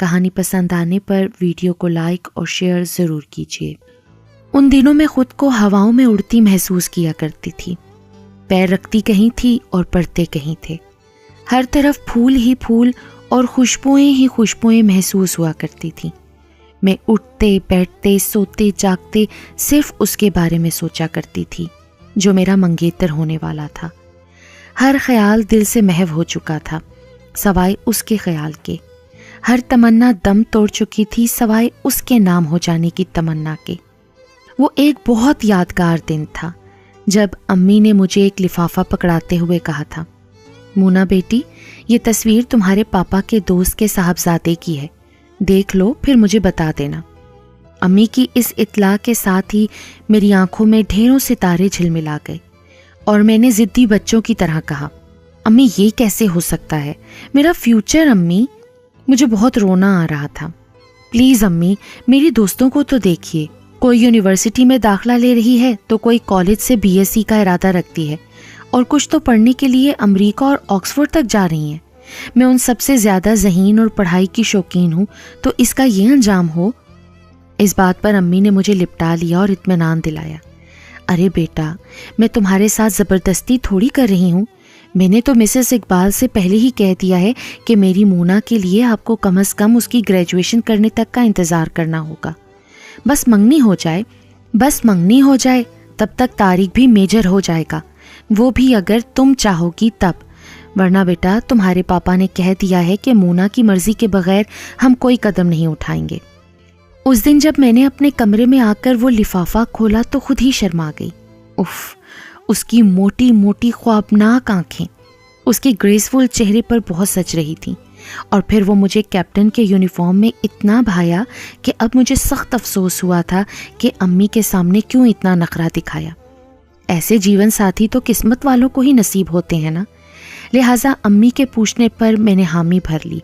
کہانی پسند آنے پر ویڈیو کو لائک اور شیئر ضرور کیجیے۔ ان دنوں میں خود کو ہواؤں میں اڑتی محسوس کیا کرتی تھی، پیر رکھتی کہیں تھی اور پڑتے کہیں تھے، ہر طرف پھول ہی پھول اور خوشبوئیں ہی خوشبوئیں محسوس ہوا کرتی تھیں۔ میں اٹھتے بیٹھتے سوتے جاگتے صرف اس کے بارے میں سوچا کرتی تھی جو میرا منگیتر ہونے والا تھا۔ ہر خیال دل سے محو ہو چکا تھا سوائے اس کے خیال کے، ہر تمنا دم توڑ چکی تھی سوائے اس کے نام ہو جانے کی تمنا کے۔ وہ ایک بہت یادگار دن تھا جب امی نے مجھے ایک لفافہ پکڑاتے ہوئے کہا تھا، مونا بیٹی، یہ تصویر تمہارے پاپا کے دوست کے صاحبزادے کی ہے، دیکھ لو پھر مجھے بتا دینا۔ امی کی اس اطلاع کے ساتھ ہی میری آنکھوں میں ڈھیروں ستارے جھلملا گئے اور میں نے ضدی بچوں کی طرح کہا، امی یہ کیسے ہو سکتا ہے، میرا فیوچر امی۔ مجھے بہت رونا آ رہا تھا۔ پلیز امی، میری دوستوں کو تو دیکھیے، کوئی یونیورسٹی میں داخلہ لے رہی ہے تو کوئی کالج سے BSc کا ارادہ رکھتی ہے اور کچھ تو پڑھنے کے لیے امریکہ اور آکسفورڈ تک جا رہی ہیں۔ میں ان سب سے زیادہ ذہین اور پڑھائی کی شوقین ہوں تو اس کا یہ انجام ہو۔ اس بات پر امی نے مجھے لپٹا لیا اور اطمینان دلایا، ارے بیٹا، میں تمہارے ساتھ زبردستی تھوڑی کر رہی ہوں، میں نے تو مسز اقبال سے پہلے ہی کہہ دیا ہے کہ میری مونا کے لیے آپ کو کم از کم اس کی گریجویشن کرنے تک کا انتظار کرنا ہوگا۔ بس منگنی ہو جائے تب تک طارق بھی میجر ہو جائے گا، وہ بھی اگر تم چاہو گی تب، ورنہ بیٹا تمہارے پاپا نے کہہ دیا ہے کہ مونا کی مرضی کے بغیر ہم کوئی قدم نہیں اٹھائیں گے۔ اس دن جب میں نے اپنے کمرے میں آ کر وہ لفافہ کھولا تو خود ہی شرما گئی۔ اف، اس کی موٹی موٹی خوابناک آنکھیں اس کے گریسفل چہرے پر بہت سج رہی تھیں، اور پھر وہ مجھے کیپٹن کے یونیفارم میں اتنا بھایا کہ اب مجھے سخت افسوس ہوا تھا کہ امی کے سامنے کیوں اتنا نخرہ دکھایا۔ ایسے جیون ساتھی تو قسمت والوں کو ہی نصیب ہوتے ہیں نا، لہٰذا امی کے پوچھنے پر میں نے حامی بھر لی